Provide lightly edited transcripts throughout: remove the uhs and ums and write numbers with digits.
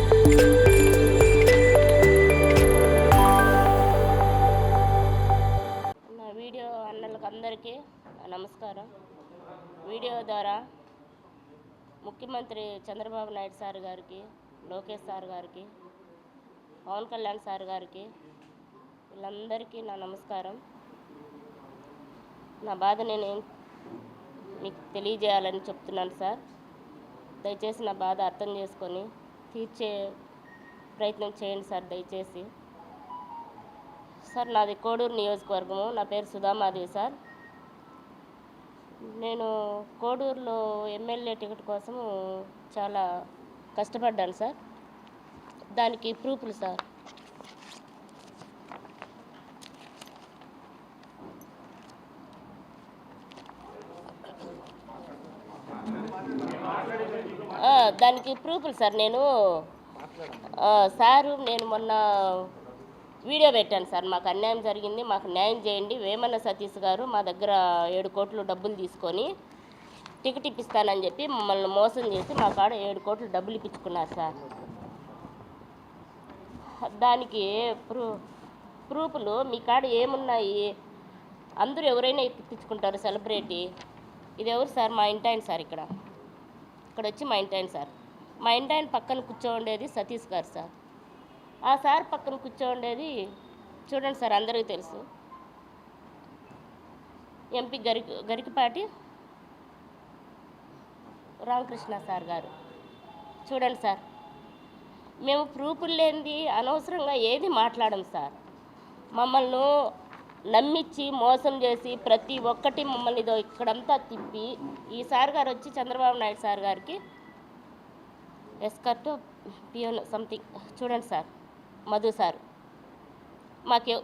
నా వీడియో అన్నలకు అందరికీ నమస్కారం. వీడియో ద్వారా ముఖ్యమంత్రి చంద్రబాబు నాయుడు సార్ గారికి, లోకేష్ సార్ గారికి, పవన్ కళ్యాణ్ సార్ గారికి వీళ్ళందరికీ నా నమస్కారం. నా బాధ నేను మీకు తెలియజేయాలని చెప్తున్నాను సార్. దయచేసి నా బాధ అర్థం చేసుకొని తీర్చే ప్రయత్నం చేయండి సార్ దయచేసి. సార్ నాది కోడూరు నియోజకవర్గము. నా పేరు సుధామాధవి సార్. నేను కోడూరులో ఎమ్మెల్యే టికెట్ కోసం చాలా కష్టపడ్డాను సార్. దానికి ప్రూఫ్లు సార్. దానికి ప్రూఫ్లు సార్. నేను మొన్న వీడియో పెట్టాను సార్. మాకు అన్యాయం జరిగింది, మాకు న్యాయం చేయండి. వేమన సతీష్ గారు మా దగ్గర 7 కోట్లు డబ్బులు తీసుకొని టికెట్ ఇప్పిస్తానని చెప్పి మమ్మల్ని మోసం చేసి మా కాడ 7 కోట్లు డబ్బులు ఇప్పించుకున్నారు సార్. దానికి ప్రూఫ్లు మీ కాడ ఏమున్నాయి? అందరూ ఎవరైనా ఇప్పించుకుంటారు సెలబ్రిటీ. ఇది ఎవరు సార్? మా ఇంటి ఆయన సార్. ఇక్కడ వచ్చి మా ఇంటి ఆయన సార్. మా ఇంటి ఆయన పక్కన కూర్చోండేది సతీష్ గారు సార్. ఆ సార్ పక్కన కూర్చోండేది చూడండి సార్, అందరికీ తెలుసు, ఎంపీ గరికపాటి రామకృష్ణ సార్ గారు. చూడండి సార్, మేము ప్రూఫ్లు లేనిది అనవసరంగా ఏది మాట్లాడం సార్. మమ్మల్ని నమ్మించి మోసం చేసి ప్రతి ఒక్కటి మమ్మల్ని ఇక్కడంతా తిప్పి ఈ సార్ గారు వచ్చి చంద్రబాబు నాయుడు సార్ గారికి ఎస్కర్ట్ పియోన్ సంథింగ్ చూడండి సార్, మధు సార్.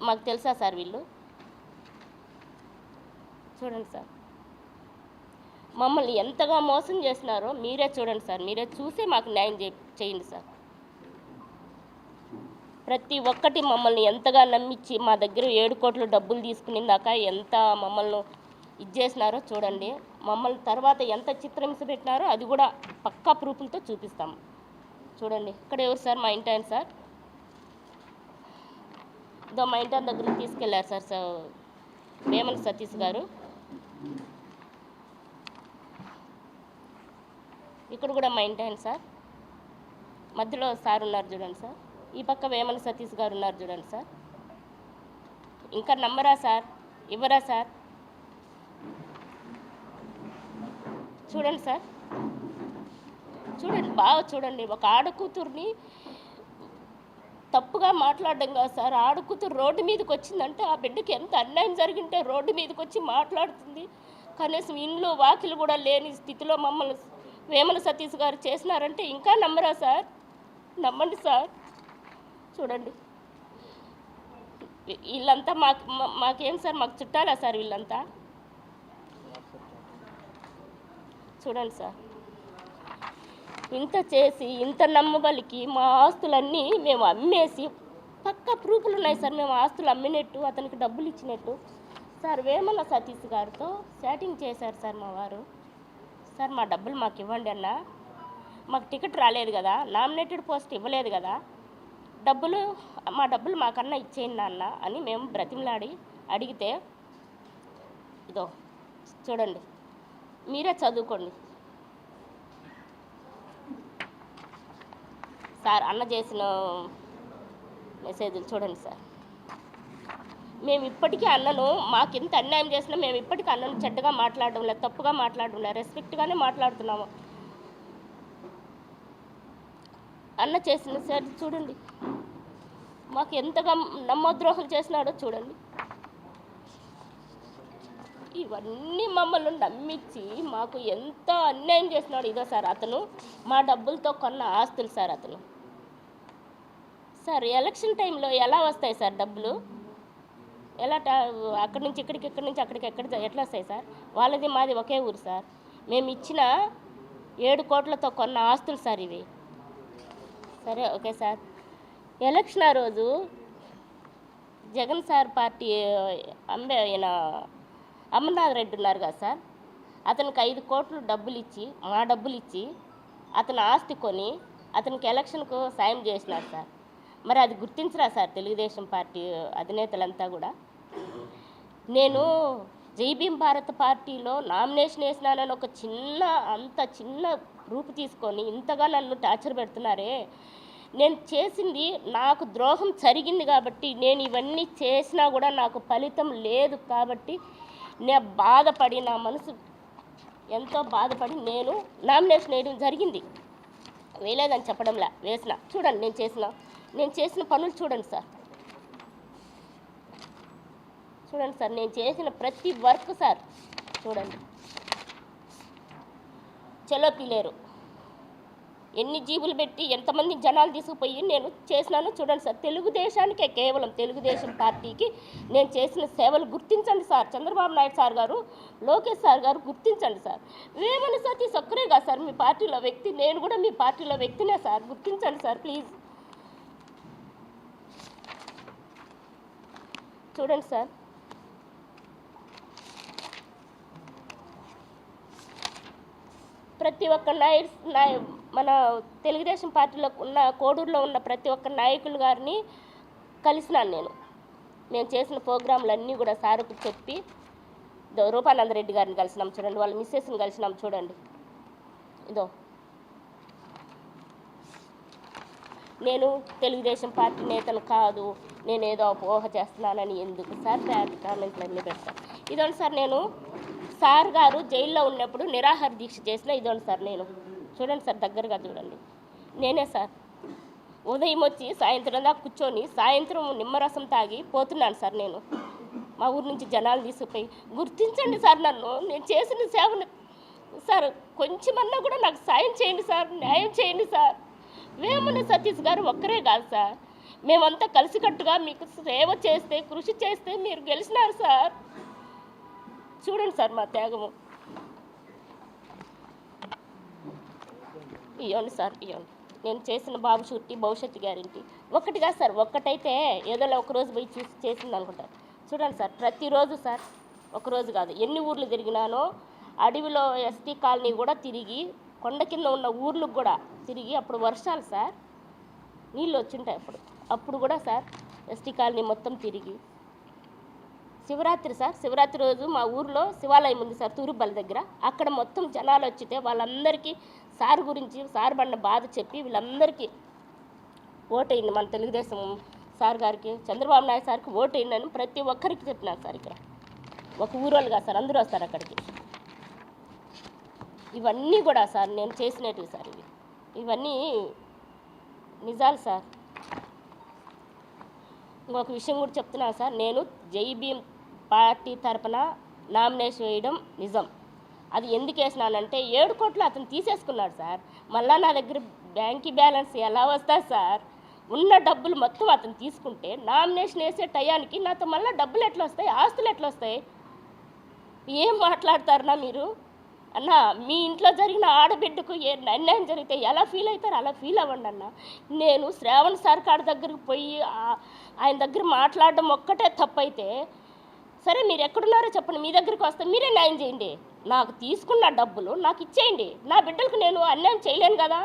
మాకు తెలుసా సార్ వీళ్ళు? చూడండి సార్, మమ్మల్ని ఎంతగా మోసం చేసినారో మీరే చూడండి సార్. మీరే చూసి మాకు న్యాయం చేయండి సార్. ప్రతి ఒక్కటి మమ్మల్ని ఎంతగా నమ్మించి మా దగ్గర 7 కోట్లు డబ్బులు తీసుకునేదాక ఎంత మమ్మల్ని చేసినారో చూడండి. మమ్మల్ని తర్వాత ఎంత చిత్రహింస పెట్టినారో అది కూడా పక్కా ప్రూఫ్లతో చూపిస్తాము. చూడండి, ఇక్కడ ఎవరు సార్? మా ఇంటి ఆయన సార్. మా ఇంటి దగ్గరికి తీసుకెళ్ళారు సార్ వేమన సతీష్ గారు. ఇక్కడ కూడా మా ఇంటి ఆయన సార్. మధ్యలో సార్ ఉన్నారు చూడండి సార్. ఈ పక్క వేమన సతీష్ గారు ఉన్నారు చూడండి సార్. ఇంకా నమ్మరా సార్? ఇవ్వరా సార్? చూడండి సార్, చూడండి, బాగా చూడండి. ఒక ఆడకూతుర్ని తప్పుగా మాట్లాడడం కాదు సార్. ఆడకూతురు రోడ్డు మీదకి వచ్చిందంటే ఆ బిడ్డకి ఎంత అన్యాయం జరిగింటే రోడ్డు మీదకి వచ్చి మాట్లాడుతుంది. కనీసం ఇంట్లో వాకిలు కూడా లేని స్థితిలో మమ్మల్ని వేమన సతీష్ గారు చేసినారంటే ఇంకా నమ్మరా సార్? నమ్మండి సార్. చూడండి, వీళ్ళంతా మాకేం సార్? మాకు చుట్టాలా సార్ వీళ్ళంతా? చూడండి సార్, ఇంత చేసి ఇంత నమ్మబలికి మా ఆస్తులన్నీ మేము అమ్మేసి పక్కా ప్రూఫ్లు ఉన్నాయి సార్. మేము ఆస్తులు అమ్మినట్టు, అతనికి డబ్బులు ఇచ్చినట్టు సార్. వేమన సతీష్ గారితో చాటింగ్ చేశారు సార్ మా వారు. సార్ మా డబ్బులు మాకు ఇవ్వండి అన్న, మాకు టికెట్ రాలేదు కదా, నామినేటెడ్ పోస్ట్ ఇవ్వలేదు కదా, మా డబ్బులు మాకన్నా ఇచ్చేయండి అన్న అని మేము బ్రతిమలాడి అడిగితే ఇదో చూడండి, మీరే చదువుకోండి సార్. అన్న చేసిన మెసేజ్లు చూడండి సార్. మేము ఇప్పటికీ అన్నను మాకెంత అన్యాయం చేసినా మేము ఇప్పటికీ అన్నను చెడ్డగా మాట్లాడడం లేదు, తప్పుగా మాట్లాడడం లేదు, రెస్పెక్ట్గానే మాట్లాడుతున్నాము. అన్న చేసిన సార్ చూడండి, మాకు ఎంతగా నమ్మద్రోహం చేసినాడో చూడండి. ఇవన్నీ మమ్మల్ని నమ్మించి మాకు ఎంత అన్యాయం చేసినాడు. ఇదో సార్, అతను మా డబ్బులతో కొన్న ఆస్తులు సార్. అతను సార్ ఎలక్షన్ టైంలో ఎలా వస్తాయి సార్ డబ్బులు? ఎలా అక్కడి నుంచి ఇక్కడికి, ఇక్కడి నుంచి అక్కడికి ఎట్లా వస్తాయి సార్? వాళ్ళది మాది ఒకే ఊరు సార్. మేము ఇచ్చిన 7 కోట్లతో కొన్న ఆస్తులు సార్ ఇవి. సరే, ఓకే సార్. ఎలక్షన్ ఆ రోజు జగన్ సార్ పార్టీ అమర్నాథ్ రెడ్డి ఉన్నారు కదా సార్, అతనికి 5 కోట్లు డబ్బులు ఇచ్చి, మా డబ్బులు ఇచ్చి అతను ఆస్తి కొని అతనికి ఎలక్షన్కు సాయం చేసినారు సార్. మరి అది గుర్తించరా సార్ తెలుగుదేశం పార్టీ అధినేతలంతా కూడా? నేను జై భీమ్ భారత్ పార్టీలో నామినేషన్ వేసినానని ఒక చిన్న రూపు తీసుకొని ఇంతగా నన్ను టార్చర్ పెడుతున్నారే. నేను చేసింది నాకు ద్రోహం జరిగింది కాబట్టి, నేను ఇవన్నీ చేసినా కూడా నాకు ఫలితం లేదు కాబట్టి నేను బాధపడి, నా మనసు ఎంతో బాధపడి నేను నామినేషన్ వేయడం జరిగింది. వేయలేదని చెప్పడంలా, వేసిన. చూడండి నేను చేసిన పనులు చూడండి సార్. చూడండి సార్, నేను చేసిన ప్రతి వర్క్ సార్ చూడండి. చలో పిలేరు ఎన్ని జీబులు పెట్టి ఎంతమంది జనాలు తీసుకుపోయి నేను చేసినాను చూడండి సార్. తెలుగుదేశానికే, కేవలం తెలుగుదేశం పార్టీకి నేను చేసిన సేవలు గుర్తించండి సార్. చంద్రబాబు నాయుడు సార్ గారు, లోకేష్ సార్ గారు గుర్తించండి సార్. వేమన సతీష్ ఒక్కరే కాదు సార్ మీ పార్టీలో వ్యక్తి, నేను కూడా మీ పార్టీలో వ్యక్తినే సార్. గుర్తించండి సార్ ప్లీజ్. చూడండి సార్, ప్రతి ఒక్క మన తెలుగుదేశం పార్టీలో ఉన్న కోడూరులో ఉన్న ప్రతి ఒక్క నాయకులు గారిని కలిసినాను నేను చేసిన ప్రోగ్రాంలన్నీ కూడా సార్కు చెప్పి. రూపానందరెడ్డి గారిని కలిసినాం చూడండి, వాళ్ళ మిస్సెస్ని కలిసినాం చూడండి. ఇదో నేను తెలుగుదేశం పార్టీ నేతను కాదు, నేను ఏదో అపోహ చేస్తున్నానని ఎందుకు సార్ బ్యాడ్ కామెంట్లు అన్నీ పెడతాను. ఇదోండి సార్, నేను సార్ గారు జైల్లో ఉన్నప్పుడు నిరాహార దీక్ష చేసిన ఇదోండి సార్. నేను చూడండి సార్, దగ్గరగా చూడండి. నేనే సార్. ఉదయం వచ్చి సాయంత్రం దాకా కూర్చొని సాయంత్రం నిమ్మరసం తాగి పోతున్నాను సార్. నేను మా ఊరు నుంచి జనాలు తీసుకుపోయి. గుర్తించండి సార్ నన్ను, నేను చేసిన సేవను సార్. కొంచెమన్నా కూడా నాకు సాయం చేయండి సార్, న్యాయం చేయండి సార్. వేమన సతీష్ గారు ఒక్కరే కాదు సార్, మేమంతా కలిసికట్టుగా మీకు సేవ చేస్తే, కృషి చేస్తే మీరు గెలిచినారు సార్. చూడండి సార్ మా త్యాగము. ఇవ్వండి సార్, ఇవ్వండి. నేను చేసిన బాబు షూరిటీ, భవిష్యత్తు గ్యారెంటీ. ఒకటిగా సార్, ఒక్కటైతే ఏదో ఒకరోజు పోయి చూసి చేసింది అనుకుంటారు. చూడండి సార్, ప్రతిరోజు సార్, ఒకరోజు కాదు ఎన్ని ఊర్లు తిరిగినానో. అడవిలో ఎస్టీ కాలనీ కూడా తిరిగి, కొండ కింద ఉన్న ఊర్లకు కూడా తిరిగి. అప్పుడు వర్షాలు సార్, నీళ్ళు వచ్చింటాయి అప్పుడు కూడా సార్ ఎస్టీ కాలనీ మొత్తం తిరిగి. శివరాత్రి సార్, శివరాత్రి రోజు మా ఊర్లో శివాలయం ఉంది సార్, తూరుబల్ల దగ్గర. అక్కడ మొత్తం జనాలు వచ్చితే వాళ్ళందరికీ సార్ గురించి, సార్ పడిన బాధ చెప్పి వీళ్ళందరికీ ఓటేయండి, మన తెలుగుదేశం సార్ గారికి, చంద్రబాబు నాయుడు సార్కి ఓటేయండి అని ప్రతి ఒక్కరికి చెప్పినారు సార్. ఇక్కడ ఒక ఊరోళ్ళు కాదు సార్, అందరూ వస్తారు అక్కడికి. ఇవన్నీ కూడా సార్ నేను చేసినట్టు సార్. ఇవన్నీ నిజాలు సార్. ఇంకొక విషయం కూడా చెప్తున్నాను సార్, నేను జై భీమ్ పార్టీ తరపున నామినేషన్ వేయడం నిజం. అది ఎందుకు వేసినానంటే 7 కోట్లు అతను తీసేసుకున్నాడు సార్. మళ్ళీ నా దగ్గర బ్యాంక్ బ్యాలెన్స్ ఎలా వస్తుంది సార్? ఉన్న డబ్బులు మొత్తం అతను తీసుకుంటే నామినేషన్ వేసే టయానికి నాతో మళ్ళీ డబ్బులు ఎట్లా వస్తాయి, ఆస్తులు ఎట్లా వస్తాయి? ఏం మాట్లాడతారన్నా మీరు? అన్న, మీ ఇంట్లో జరిగిన ఆడబిడ్డకు ఏ అన్యాయం జరిగితే ఎలా ఫీల్ అవుతారు అలా ఫీల్ అవ్వండి అన్న. నేను శ్రావణ్ సార్ కాడి దగ్గరికి పోయి ఆయన దగ్గర మాట్లాడడం ఒక్కటే తప్పైతే, సరే మీరు ఎక్కడున్నారో చెప్పండి, మీ దగ్గరికి వస్తే మీరే న్యాయం చేయండి. నాకు తీసుకున్న డబ్బులు నాకు ఇచ్చేయండి. నా బిడ్డలకు నేను అన్యాయం చేయలేను కదా.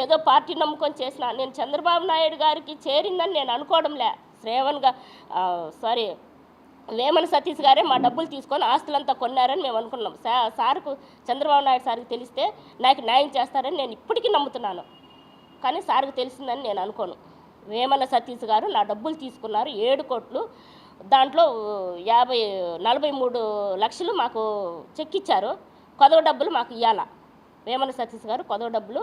ఏదో పార్టీ నమ్ముకొని చేసిన. నేను చంద్రబాబు నాయుడు గారికి చేరిందని నేను అనుకోవడంలే. వేమన సతీష్ గారే మా డబ్బులు తీసుకొని ఆస్తులంతా కొన్నారని మేము అనుకున్నాం. సార్కు, చంద్రబాబు నాయుడు సార్కి తెలిస్తే నాకు న్యాయం చేస్తారని నేను ఇప్పటికీ నమ్ముతున్నాను. కానీ సార్కు తెలిసిందని నేను అనుకోను. వేమన సతీష్ గారు నా డబ్బులు తీసుకున్నారు 7 కోట్లు. దాంట్లో 43 లక్షలు మాకు చెక్ ఇచ్చారు. కొదవ డబ్బులు మాకు ఇవ్వాలా. వేమన సతీష్ గారు కొదవ డబ్బులు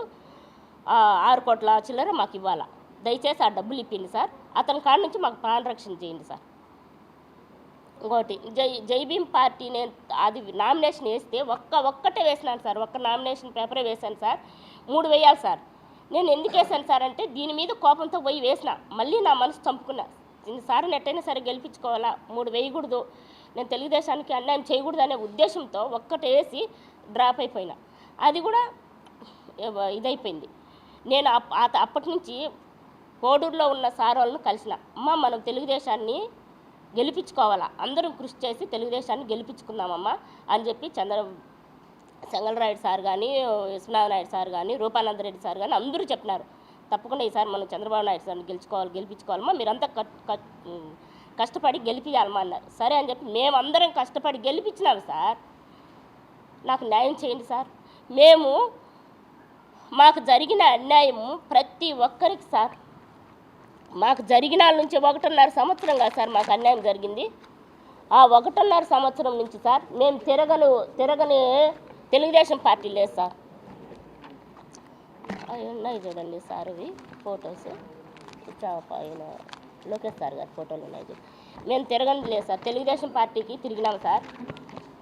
6 కోట్ల చిల్లర మాకు ఇవ్వాలా. దయచేసి ఆ డబ్బులు ఇప్పింది సార్. అతని కాడి నుంచి మాకు ప్రాణరక్షణ చేయండి సార్. ఇంకోటి, జై భీమ్ పార్టీ నేను అది నామినేషన్ వేస్తే ఒక్కటే వేసినాను సార్. ఒక్క నామినేషన్ పేపరే వేశాను సార్. 3 వేయాలి సార్. నేను ఎందుకు వేసాను సార్ అంటే, దీని మీద కోపంతో పోయి వేసిన. మళ్ళీ నా మనసు చంపుకున్నా. సార్ని ఎట్టయినా సరే గెలిపించుకోవాలా, 3 వేయకూడదు, నేను తెలుగుదేశానికి అన్యాయం చేయకూడదు అనే ఉద్దేశంతో ఒక్కటి వేసి డ్రాప్ అయిపోయినా. అది కూడా ఇదైపోయింది. నేను అప్పటి నుంచి కోడూరులో ఉన్న సార్ వాళ్ళను కలిసిన. అమ్మ, మనం తెలుగుదేశాన్ని గెలిపించుకోవాలా, అందరం కృషి చేసి తెలుగుదేశాన్ని గెలిపించుకుందామమ్మా అని చెప్పి చెంగలరాయుడు సార్ కానీ, విశ్వనాథ నాయుడు సార్ కానీ, రూపానందరెడ్డి సార్ కానీ అందరూ చెప్పినారు, తప్పకుండా ఈసారి మనం చంద్రబాబు నాయుడు సార్ని గెలిపించుకోవాలమ్మా, మీరంతా కష్టపడి గెలిపించాలమ్మా అన్నారు. సరే అని చెప్పి మేమందరం కష్టపడి గెలిపించినాము సార్. నాకు న్యాయం చేయండి సార్. మాకు జరిగిన అన్యాయము ప్రతి ఒక్కరికి సార్, మాకు జరిగిన నుంచి 1.5 సంవత్సరం కాదు సార్ మాకు అన్యాయం జరిగింది. ఆ 1.5 సంవత్సరం నుంచి సార్ మేము తిరగని తెలుగుదేశం పార్టీ లేదు సార్. అవి ఉన్నాయి చూడండి సార్, ఇవి ఫొటోస్ ఆయన లోకేష్ సార్ గారి ఫోటోలు ఉన్నాయి. మేము తిరగని లేదు సార్, తెలుగుదేశం పార్టీకి తిరిగినాం సార్.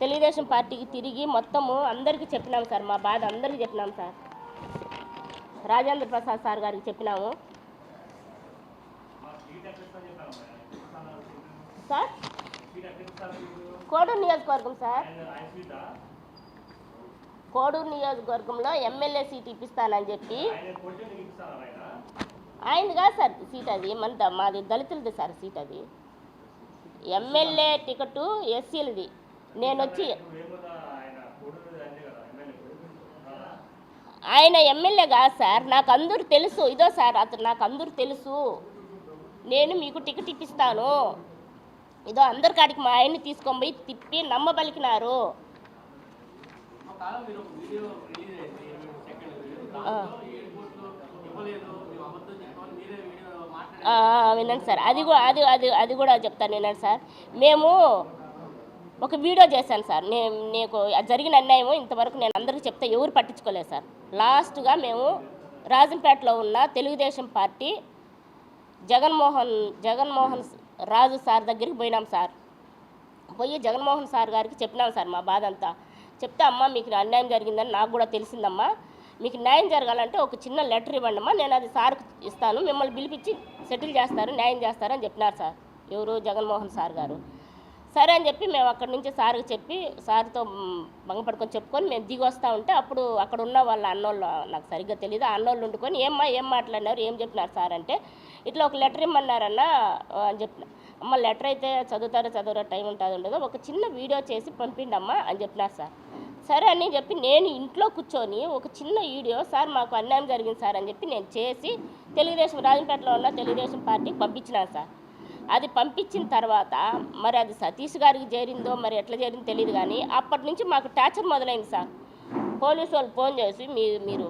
తెలుగుదేశం పార్టీకి తిరిగి మొత్తము అందరికీ చెప్పినాం సార్, మా బాధ అందరికీ చెప్పినాం సార్. రాజేంద్ర ప్రసాద్ సార్ గారికి చెప్పినాము సార్. కోడూరు నియోజకవర్గం సార్, కోడూరు నియోజకవర్గంలో ఎమ్మెల్యే సీట్ ఇప్పిస్తానని చెప్పి, ఆయనది కాదు సార్ సీట్, అది మాది దళితులది సార్ సీట్. అది ఎమ్మెల్యే టికెట్ ఎస్సీలది. నేను వచ్చి ఆయన ఎమ్మెల్యే కాదు సార్, నాకు అందరూ తెలుసు. ఇదో సార్ అతను నాకు అందరూ తెలుసు, నేను మీకు టికెట్ ఇప్పిస్తాను, ఇదో అందరి కాడికి మా ఆయన్ని తీసుకొని పోయి తిప్పి నమ్మబలికినారు. వినండి సార్, అది కూడా చెప్తాను వినండి సార్. మేము ఒక వీడియో చేశాను సార్, నీకు జరిగిన అన్యాయం ఇంతవరకు నేను అందరికీ చెప్తే ఎవరు పట్టించుకోలేదు సార్. లాస్ట్గా మేము రాజంపేటలో ఉన్న తెలుగుదేశం పార్టీ జగన్మోహన్ రాజు సార్ దగ్గరికి పోయినాం సార్. పోయి జగన్మోహన్ సార్ గారికి చెప్పినాం సార్ మా బాధ అంతా. చెప్తే అమ్మ మీకు అన్యాయం జరిగిందని నాకు కూడా తెలిసిందమ్మా, మీకు న్యాయం జరగాలంటే ఒక చిన్న లెటర్ ఇవ్వండి అమ్మా, నేను అది సార్కి ఇస్తాను, మిమ్మల్ని పిలిపించి సెటిల్ చేస్తారు, న్యాయం చేస్తారని చెప్పినారు సార్. ఎవరు? జగన్మోహన్ సార్ గారు. సరే అని చెప్పి మేము అక్కడి నుంచి సార్కి చెప్పి సార్తో భంగపడుకొని చెప్పుకొని మేము దిగి వస్తూ ఉంటే అప్పుడు అక్కడ ఉన్న వాళ్ళ అన్నోళ్ళు, నాకు సరిగ్గా తెలియదు, ఆ అన్నోళ్ళు వండుకొని ఏం మాట్లాడినారు, ఏం చెప్పినారు సార్ అంటే, ఇట్లా ఒక లెటర్ ఇమ్మన్నారన్న అని చెప్పిన. అమ్మ లెటర్ అయితే చదువుతారో టైం ఉండదో ఒక చిన్న వీడియో చేసి పంపిండమ్మా అని చెప్పినారు సార్. సరే అని చెప్పి నేను ఇంట్లో కూర్చొని ఒక చిన్న వీడియో సార్ మాకు అన్యాయం జరిగింది సార్ అని చెప్పి నేను చేసి రాజంపేటలో ఉన్న తెలుగుదేశం పార్టీకి పంపించినాను సార్. అది పంపించిన తర్వాత మరి అది సతీష్ గారికి చేరిందో మరి ఎట్లా చేరిందో తెలియదు, కానీ అప్పటి నుంచి మాకు టార్చర్ మొదలైంది సార్. పోలీసు వాళ్ళు ఫోన్ చేసి మీరు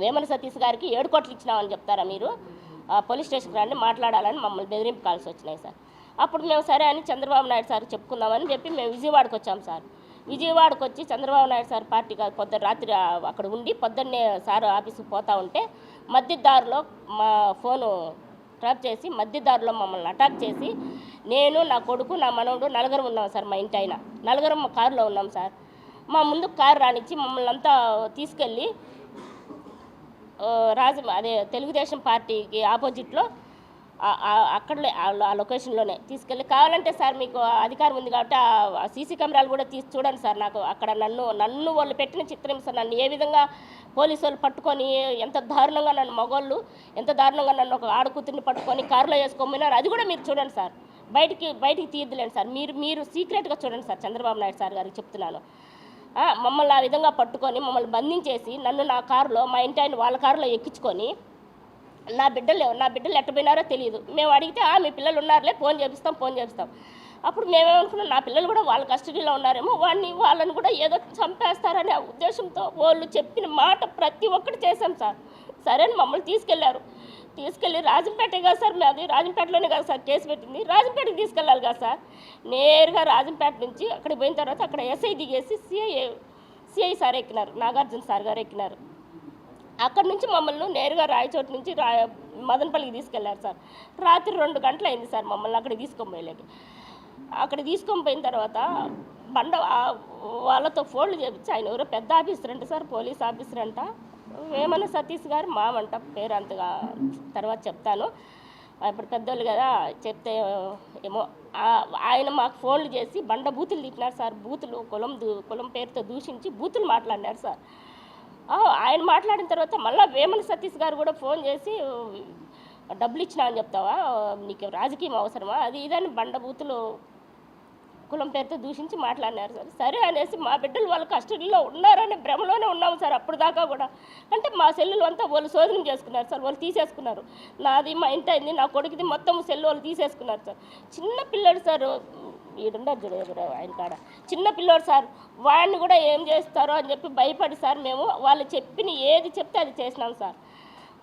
వేమన సతీష్ గారికి 7 కోట్లు ఇచ్చినామని చెప్తారా, మీరు పోలీస్ స్టేషన్కి రండి మాట్లాడాలని మమ్మల్ని బెదిరింపు కాల్సి వచ్చినాయి సార్. అప్పుడు మేము సరే అని చంద్రబాబు నాయుడు సార్ చెప్పుకుందామని చెప్పి మేము విజయవాడకు వచ్చాం సార్. విజయవాడకు వచ్చి చంద్రబాబు నాయుడు సార్ పార్టీ రాత్రి అక్కడ ఉండి పొద్దున్నే సార్ ఆఫీస్కి పోతూ ఉంటే మధ్యదారిలో మా ఫోను ట్రాప్ చేసి మధ్యదారిలో మమ్మల్ని అటాక్ చేసి, నేను నా కొడుకు నా మనవడు నలుగురు ఉన్నాం సార్. మా ఇంటి ఆయన నలుగురం మా కారులో ఉన్నాం సార్. మా ముందు కారు రానిచ్చి మమ్మల్ని అంతా తీసుకెళ్ళి తెలుగుదేశం పార్టీకి ఆపోజిట్లో అక్కడలే ఆ లొకేషన్లోనే తీసుకెళ్ళి, కావాలంటే సార్ మీకు అధికారం ఉంది కాబట్టి ఆ సీసీ కెమెరాలు కూడా తీసి చూడండి సార్. నాకు అక్కడ నన్ను వాళ్ళు పెట్టిన చిత్రం సార్. నన్ను ఏ విధంగా పోలీసు వాళ్ళు పట్టుకొని ఎంత దారుణంగా నన్ను మగవాళ్ళు ఎంత దారుణంగా నన్ను ఒక ఆడకూతుర్ని పట్టుకొని కారులో వేసుకోమన్నారు, అది కూడా మీరు చూడండి సార్. బయటికి తీయద్దులేండి సార్, మీరు సీక్రెట్గా చూడండి సార్. చంద్రబాబు నాయుడు సార్ గారికి చెప్తున్నాను. మమ్మల్ని ఆ విధంగా పట్టుకొని మమ్మల్ని బంధించేసి నన్ను నా కారులో మా ఇంటి ఆయన వాళ్ళ కారులో ఎక్కించుకొని నా బిడ్డలు ఎట్టపోయినారో తెలియదు. మేము అడిగితే మీ పిల్లలు ఉన్నారులే, ఫోన్ చేపిస్తాం. అప్పుడు మేమేమనుకున్నాం నా పిల్లలు కూడా వాళ్ళ కస్టడీలో ఉన్నారేమో, వాళ్ళని కూడా ఏదో చంపేస్తారనే ఉద్దేశంతో వాళ్ళు చెప్పిన మాట ప్రతి ఒక్కటి చేశాం సార్. సరే అని మమ్మల్ని తీసుకెళ్ళి రాజంపేటే కదా సార్, అది రాజంపేటలోనే కదా సార్ కేసు పెట్టింది, రాజంపేటకి తీసుకెళ్ళాలి కదా సార్. నేరుగా రాజంపేట నుంచి అక్కడికి పోయిన తర్వాత అక్కడ ఎస్ఐ దిగేసి సిఐ సార్ ఎక్కినారు, నాగార్జున సార్ గారు ఎక్కినారు. అక్కడి నుంచి మమ్మల్ని నేరుగా రాయచోటు నుంచి మదనపల్లికి తీసుకెళ్లారు సార్. రాత్రి 2 గంటలు అయింది సార్ మమ్మల్ని అక్కడికి తీసుకొని పోయిన తర్వాత బండ వాళ్ళతో ఫోన్లు చేపించి, ఆయన ఎవరో పెద్ద ఆఫీసర్ అంట సార్, పోలీస్ ఆఫీసర్ అంట, వేమన సతీష్ గారు మామంట, పేరు అంతగా తర్వాత చెప్తాను, ఇప్పుడు పెద్దోళ్ళు కదా చెప్తే ఏమో. ఆయన మాకు ఫోన్లు చేసి బండ బూతులు తిట్టినారు సార్. బూతులు కులం పేరుతో దూషించి బూతులు మాట్లాడినారు సార్. ఆయన మాట్లాడిన తర్వాత మళ్ళీ వేమన సతీష్ గారు కూడా ఫోన్ చేసి డబ్బులు ఇచ్చినా అని చెప్తావా, నీకు రాజకీయం అవసరమా, అది ఇదని బండబూతులు కులం పేరుతో దూషించి మాట్లాడినారు సార్. సరే అనేసి మా బిడ్డలు వాళ్ళ కస్టడీలో ఉన్నారనే భ్రమలోనే ఉన్నాము సార్ అప్పుడు దాకా కూడా. అంటే మా సెల్లులు అంతా వాళ్ళు శోధన చేసుకున్నారు సార్, వాళ్ళు తీసేసుకున్నారు. నాది మా ఇంటి అయింది, నా కొడుకుది మొత్తం సెల్లు వాళ్ళు తీసేసుకున్నారు సార్. చిన్న పిల్లడు సార్, ఈడుండదు చూడ ఆయన కాడ చిన్న పిల్లోడు సార్, వాడిని కూడా ఏం చేస్తారో అని చెప్పి భయపడి సార్ మేము వాళ్ళు చెప్పిన ఏది చెప్తే అది చేసినాం సార్.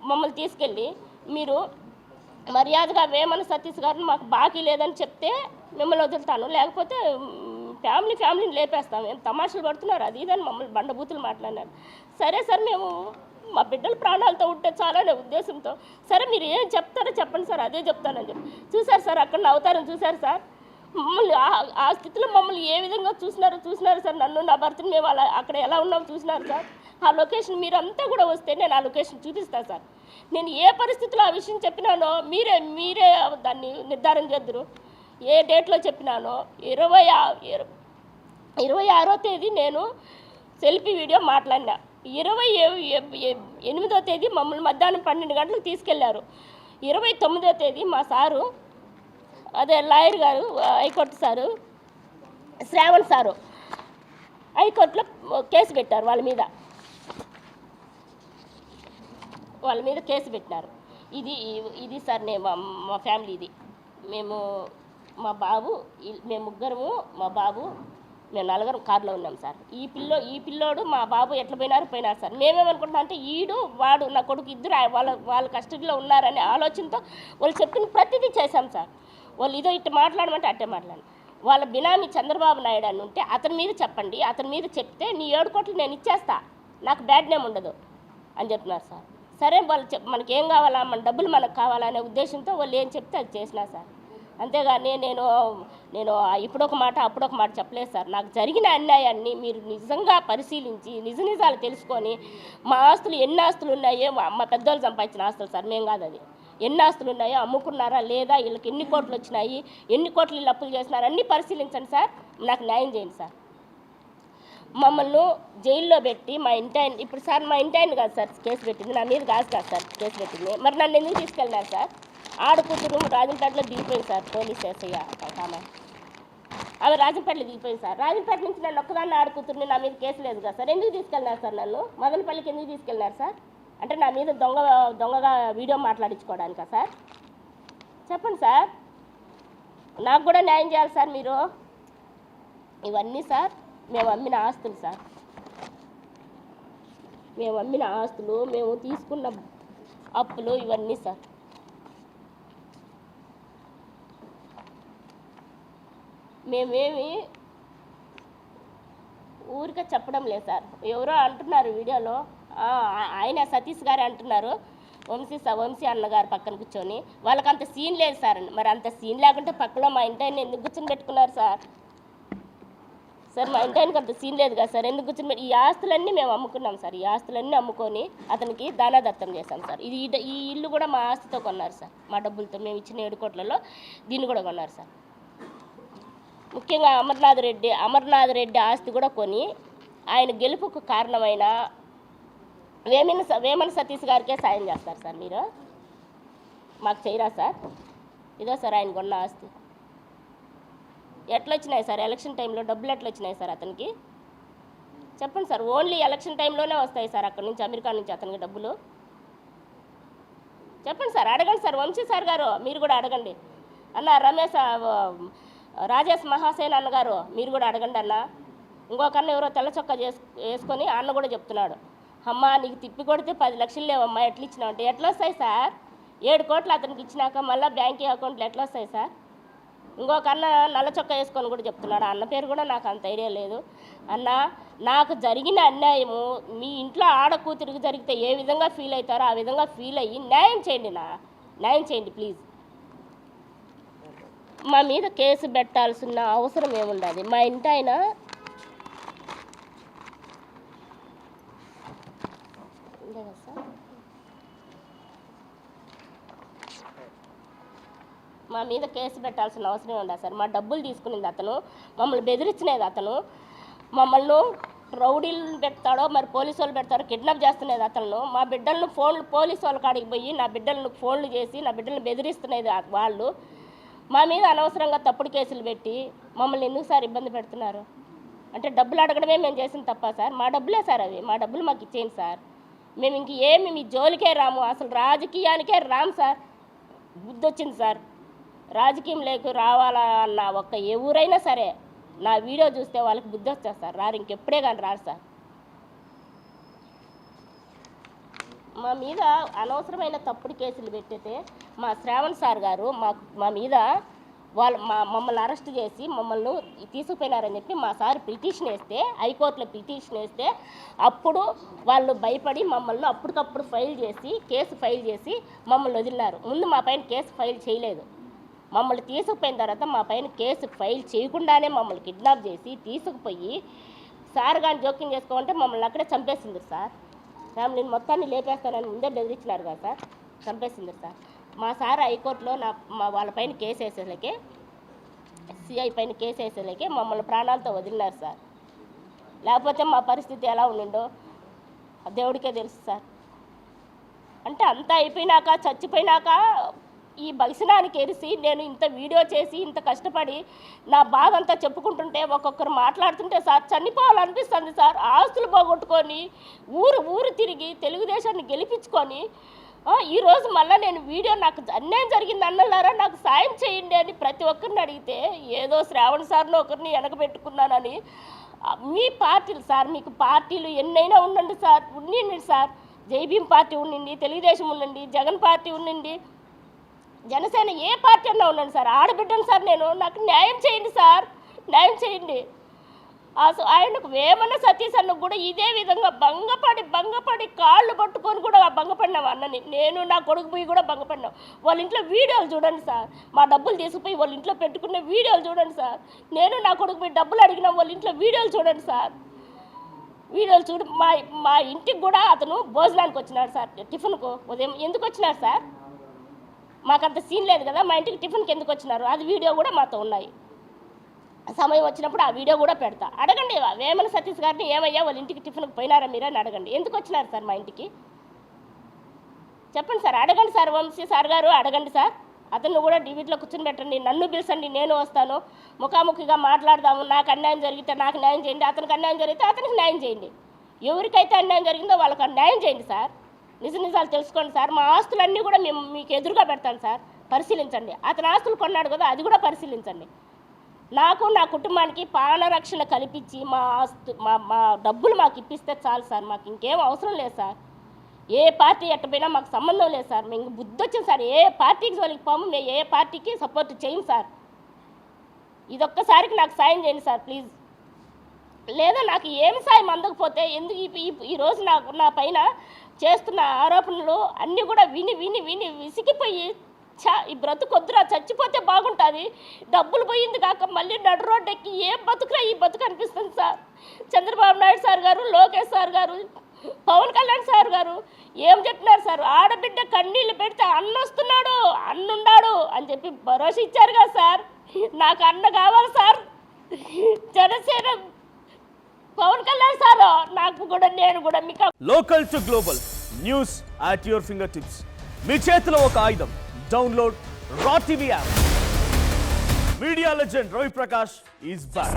మమ్మల్ని తీసుకెళ్ళి మీరు మర్యాదగా వేమన సతీష్ గారిని మాకు బాకీ లేదని చెప్తే మిమ్మల్ని వదులుతాను, లేకపోతే ఫ్యామిలీని లేపేస్తాం, ఏం తమాషలు పడుతున్నారు అది ఇదని మమ్మల్ని బండబూతులు మాట్లాడినారు. సరే సార్ మేము మా బిడ్డల ప్రాణాలతో ఉంటే చాలనే ఉద్దేశంతో సరే మీరు ఏం చెప్తారో చెప్పండి సార్, అదే చెప్తానని చెప్పి చూశారు సార్. అక్కడ అవతారం చూశారు సార్. మమ్మల్ని ఆ స్థితిలో మమ్మల్ని ఏ విధంగా చూసినారు సార్. నన్ను నా భర్తని మేము అలా అక్కడ ఎలా ఉన్నామో చూసినారు సార్. ఆ లొకేషన్ మీరంతా కూడా వస్తే నేను ఆ లొకేషన్ చూపిస్తాను సార్. నేను ఏ పరిస్థితిలో ఆ విషయం చెప్పినానో మీరే దాన్ని నిర్ధారణ చేద్దరు. ఏ డేట్లో చెప్పినానో 26వ తేదీ నేను సెల్ఫీ వీడియో మాట్లాడినా. 28వ తేదీ మమ్మల్ని మధ్యాహ్నం 12 గంటలకు తీసుకెళ్లారు. 29వ తేదీ మా సారు, అదే లాయర్ గారు, హైకోర్టు సారు శ్రావణ్ సారు హైకోర్టులో కేసు పెట్టారు. వాళ్ళ మీద కేసు పెట్టినారు. ఇది సార్ మా ఫ్యామిలీ ఇది. మేము మా బాబు, మేము ముగ్గురము, మా బాబు, మేము 4 కారులో ఉన్నాం సార్. ఈ పిల్లోడు మా బాబు ఎట్లా పోయినారు సార్. మేమేమనుకుంటున్నాం అంటే వాడు నా కొడుకు ఇద్దరు వాళ్ళ కస్టడీలో ఉన్నారనే ఆలోచనతో వాళ్ళు చెప్పిన ప్రతిదీ చేశాం సార్. వాళ్ళు ఇట్లా మాట్లాడమంటే అట్టే మాట్లాడు. వాళ్ళ బినామీ చంద్రబాబు నాయుడు అని ఉంటే అతని మీద చెప్పండి, అతని మీద చెప్తే నీ 7 కోట్లు నేను ఇచ్చేస్తా, నాకు బ్యాడ్ నేమ్ ఉండదు అని చెప్తున్నారు సార్. సరే వాళ్ళు మనకి ఏం కావాలా, మన డబ్బులు మనకు కావాలనే ఉద్దేశంతో వాళ్ళు ఏం చెప్తే అది చేసినా సార్. అంతేగాని నేను ఇప్పుడొక మాట అప్పుడొక మాట చెప్పలేదు సార్. నాకు జరిగిన అన్యాయాన్ని మీరు నిజంగా పరిశీలించి నిజాలు తెలుసుకొని మా ఆస్తులు ఎన్ని ఆస్తులు ఉన్నాయో, మా పెద్దోళ్ళు సంపాదించిన ఆస్తులు సార్, మేము కాదు అది, ఎన్ని ఆస్తులు ఉన్నాయో, అమ్ముకున్నారా లేదా, వీళ్ళకి ఎన్ని కోట్లు వచ్చినాయి, ఎన్ని కోట్లు వీళ్ళు అప్పులు చేస్తున్నారు అన్నీ పరిశీలించండి సార్. నాకు న్యాయం చేయండి సార్. మమ్మల్ని జైల్లో పెట్టి మా ఇంటాయన, ఇప్పుడు సార్ మా ఇంటాయన కాదు సార్ కేసు పెట్టింది, నా మీద కాదు సార్ కేసు పెట్టింది. మరి నన్ను ఎందుకు తీసుకెళ్ళినారు సార్? ఆడకూతురు రాజంపేటలో దిగిపోయింది సార్, పోలీస్ ఎస్ఐ ఆమె రాజంపేటలో దిగిపోయింది సార్. రాజంపేట నుంచి నన్ను ఒక్కదాన్ని ఆడకూతురుని, నా మీద కేసు లేదు కదా సార్. ఎందుకు తీసుకెళ్ళినారు సార్ నన్ను? మదనపల్లికి ఎందుకు తీసుకెళ్ళినారు సార్? అంటే నా మీద దొంగగా వీడియో మాట్లాడించుకోవడానికా సార్? చెప్పండి సార్, నాకు కూడా న్యాయం చేయాలి సార్ మీరు. ఇవన్నీ సార్ మేము అమ్మిన ఆస్తులు సార్, మేము తీసుకున్న అప్పులు ఇవన్నీ సార్. మేమేమి ఊరికే చెప్పడం లేదు సార్. ఎవరో అంటున్నారు వీడియోలో, ఆయన సతీష్ గారు అంటున్నారు, వంశీ అన్నగారు పక్కన కూర్చొని, వాళ్ళకి అంత సీన్ లేదు సార్. మరి అంత సీన్ లేకుంటే పక్కలో మా ఇంటాయన్ని ఎందుకు కూర్చొని పెట్టుకున్నారు సార్? మా ఇంటాయనకి అంత సీన్ లేదు కదా సార్, ఎందుకు కూర్చొని ఈ ఆస్తులన్నీ మేము అమ్ముకున్నాం సార్. ఈ ఆస్తులన్నీ అమ్ముకొని అతనికి దానాదత్తం చేశాం సార్. ఈ ఇల్లు కూడా మా ఆస్తితో కొన్నారు సార్, మా డబ్బులతో. మేము ఇచ్చిన 7 కోట్లలో దీన్ని కూడా కొన్నారు సార్. ముఖ్యంగా అమర్నాథ్ రెడ్డి ఆస్తి కూడా కొని ఆయన గెలుపుకు కారణమైన వేమన సతీష్ గారికే సాయం చేస్తారు సార్. మీరు మాకు చేయరా సార్? ఇదో సార్ ఆయన కొన్న ఆస్తి. ఎట్లా వచ్చినాయి సార్ ఎలక్షన్ టైంలో డబ్బులు? ఎట్లా వచ్చినాయి సార్ అతనికి? చెప్పండి సార్. ఓన్లీ ఎలక్షన్ టైంలోనే వస్తాయి సార్ అక్కడి నుంచి, అమెరికా నుంచి అతనికి డబ్బులు? చెప్పండి సార్, అడగండి సార్. వంశీ సార్ గారు మీరు కూడా అడగండి. రాజేష్ మహాసేన్ అన్నగారు మీరు కూడా అడగండి అన్న. ఇంకొక అన్న ఎవరో తెల్ల చొక్కా వేసుకొని అన్న కూడా చెప్తున్నాడు, అమ్మ నీకు తిప్పి కొడితే 10 లక్షలు లేవమ్మా ఎట్లా ఇచ్చినావు అంటే. ఎట్లా వస్తాయి సార్? 7 కోట్లు అతనికి ఇచ్చినాక మళ్ళీ బ్యాంక్ అకౌంట్లు ఎట్లా వస్తాయి సార్? ఇంకొక అన్న నల్ల చొక్కా వేసుకొని కూడా చెప్తున్నాడు. అన్న పేరు కూడా నాకు అంత ఐడియా లేదు. అన్న, నాకు జరిగిన అన్యాయము మీ ఇంట్లో ఆడకూతురికి జరిగితే ఏ విధంగా ఫీల్ అవుతారో ఆ విధంగా ఫీల్ అయ్యి న్యాయం చేయండి ప్లీజ్. మా మీద కేసు పెట్టాల్సిన అవసరం ఏముండదు. మా ఇంటి ఆయన మా మీద కేసు పెట్టాల్సిన అవసరం ఉండదు సార్. మా డబ్బులు తీసుకునేది అతను, మమ్మల్ని బెదిరించినది అతను, మమ్మల్ని రౌడీలు పెడతాడో మరి పోలీసు వాళ్ళు పెడతారో కిడ్నాప్ చేస్తున్నది అతను. మా బిడ్డలను పోలీసు వాళ్ళ కాడికి పోయి నా బిడ్డలను ఫోన్లు చేసి నా బిడ్డలను బెదిరిస్తున్నది వాళ్ళు. మా మీద అనవసరంగా తప్పుడు కేసులు పెట్టి మమ్మల్ని ఎందుకు సార్ ఇబ్బంది పెడుతున్నారు? అంటే డబ్బులు అడగడమే మేము చేసిన తప్ప సార్? మా డబ్బులే సార్ అవి, మా డబ్బులు మాకు ఇచ్చేయండి సార్. మేము ఇంక ఏమి మీ జోలికే రాము, అసలు రాజకీయానికే రాము సార్. బుద్ధి వచ్చింది సార్. రాజకీయం లేకు రావాలా అన్న ఒక్క ఎవరైనా సరే నా వీడియో చూస్తే వాళ్ళకి బుద్ధి వచ్చేస్తారు సార్. రారు, ఇంకెప్పుడే కానీ రారు సార్. మా మీద అనవసరమైన తప్పుడు కేసులు పెట్టితే మా శ్రావణ్ సార్ గారు మా మీద మమ్మల్ని అరెస్ట్ చేసి మమ్మల్ని తీసుకుపోయినారని చెప్పి మా సార్ పిటిషన్ వేస్తే, హైకోర్టులో పిటిషన్ వేస్తే అప్పుడు వాళ్ళు భయపడి మమ్మల్ని అప్పటికప్పుడు కేసు ఫైల్ చేసి మమ్మల్ని వదిలినారు. ముందు మా పైన కేసు ఫైల్ చేయలేదు. మమ్మల్ని తీసుకుపోయిన తర్వాత మా పైన కేసు ఫైల్ చేయకుండానే మమ్మల్ని కిడ్నాప్ చేసి తీసుకుపోయి సార్ కానీ జోక్యం చేసుకోమంటే మమ్మల్ని అక్కడే చంపేసింది సార్. ఫ్యామిలీని మొత్తాన్ని లేపేస్తానని ముందే బెదిరించినారు కదా సార్, చంపేసింది సార్. మా సార్ హైకోర్టులో వాళ్ళ పైన కేసు వేసేసరికి, సిఐ పైన కేసు వేసేసరికి మమ్మల్ని ప్రాణాలతో వదిలినారు సార్. లేకపోతే మా పరిస్థితి ఎలా ఉండిండో దేవుడికే తెలుసు సార్. అంటే అంతా అయిపోయినాక, చచ్చిపోయినాక ఈ భక్షణానికి ఎరిసి నేను ఇంత వీడియో చేసి ఇంత కష్టపడి నా బాధ అంతా చెప్పుకుంటుంటే ఒక్కొక్కరు మాట్లాడుతుంటే సార్ చనిపోవాలనిపిస్తుంది సార్. ఆస్తులు పోగొట్టుకొని ఊరు తిరిగి తెలుగుదేశాన్ని గెలిపించుకొని ఈరోజు మళ్ళీ నేను వీడియో నాకు అన్యాయం జరిగింది అన్నలారా నాకు సాయం చేయండి అని ప్రతి ఒక్కరిని అడిగితే ఏదో శ్రావణ్ సార్ని ఒకరిని వెనకబెట్టుకున్నానని. మీ పార్టీలు సార్, మీకు పార్టీలు ఎన్నైనా ఉండండి సార్, ఉండండి సార్. జైభీం పార్టీ ఉండండి, తెలుగుదేశం ఉండండి, జగన్ పార్టీ ఉండండి, జనసేన ఏ పార్టీ అన్నా ఉండండి సార్. ఆడబిడ్డను సార్ నేను, నాకు న్యాయం చేయండి సార్, న్యాయం చేయండి. ఆయనకు వేమన్న సతీష్ అన్నకు కూడా ఇదే విధంగా భంగపడి కాళ్ళు పట్టుకొని కూడా భంగపడినాం అన్నని. నేను నా కొడుకు పోయి కూడా భంగపడినాం. వాళ్ళ ఇంట్లో వీడియోలు చూడండి సార్, మా డబ్బులు తీసుకుపోయి వాళ్ళ ఇంట్లో పెట్టుకున్న వీడియోలు చూడండి సార్. నేను నా కొడుకు పోయి డబ్బులు అడిగినాం, వాళ్ళ ఇంట్లో వీడియోలు చూడండి సార్. వీడియోలు చూడు. మా ఇంటికి కూడా అతను భోజనానికి వచ్చినాడు సార్, టిఫిన్కు ఉదయం. ఎందుకు వచ్చినాడు సార్? మాకంత సీన్ లేదు కదా, మా ఇంటికి టిఫిన్కి ఎందుకు వచ్చినారు అది వీడియో కూడా మాతో ఉన్నాయి. సమయం వచ్చినప్పుడు ఆ వీడియో కూడా పెడతా. అడగండి వేమన సతీష్ గారిని, ఏమయ్యా వాళ్ళ ఇంటికి టిఫిన్కి పోయినారా మీరని అడగండి. ఎందుకు వచ్చినారు సార్ మా ఇంటికి? చెప్పండి సార్, అడగండి సార్. వంశీ సార్ గారు అడగండి సార్. అతను కూడా డిబేట్లో కూర్చొని పెట్టండి, నన్ను పిలిచండి, నేను వస్తాను, ముఖాముఖిగా మాట్లాడదాము. నాకు అన్యాయం జరిగితే నాకు న్యాయం చేయండి, అతనికి అన్యాయం జరిగితే అతనికి న్యాయం చేయండి. ఎవరికైతే అన్యాయం జరిగిందో వాళ్ళకి న్యాయం చేయండి సార్. నిజాలు తెలుసుకోండి సార్. మా ఆస్తులన్నీ కూడా మేము మీకు ఎదురుగా పెడతాను సార్, పరిశీలించండి. అతని ఆస్తులు కొన్నాడు కదా, అది కూడా పరిశీలించండి. నాకు నా కుటుంబానికి ప్రాణరక్షణ కల్పించి మా డబ్బులు మాకు ఇప్పిస్తే చాలు సార్. మాకు ఇంకేం అవసరం లేదు సార్. ఏ పార్టీ ఎట్టపోయినా మాకు సంబంధం లేదు సార్. మేము బుద్ధి వచ్చింది సార్. ఏ పార్టీకి వాళ్ళకి పోము, మేము ఏ పార్టీకి సపోర్ట్ చేయం సార్. ఇదొక్కసారికి నాకు సాయం చేయండి సార్ ప్లీజ్. లేదా నాకు ఏమి సాయం అందకపోతే ఎందుకు ఈరోజు నా పైన చేస్తున్న ఆరోపణలు అన్నీ కూడా విని విసిగిపోయి ఈ బ్రతుకొద్దురా, చచ్చిపోతే బాగుంటుంది, డబ్బులు పోయింది కాక మళ్ళీ నడు రోడ్డు ఎక్కి ఏం బతుకురా ఈ బతుకు అనిపిస్తుంది సార్. చంద్రబాబు నాయుడు సార్ గారు, లోకేష్ సార్ గారు, పవన్ కళ్యాణ్ సార్ గారు ఏం చెప్తున్నారు సార్? ఆడబిడ్డ కన్నీళ్ళు పెడితే అన్నొస్తున్నాడు, అన్నున్నాడు అని చెప్పి భరోసా ఇచ్చారు కదా సార్. నాకు అన్న కావాలి సార్. జనసేన పవన్ కళ్యాణ్ సార్, నాకు కూడా నేను కూడా మీకు local to global news at your finger tips. మీ చేతిలో ఒక ఆయుధం. డౌన్లోడ్ రా TV app. Media legend Ravi Prakash is back.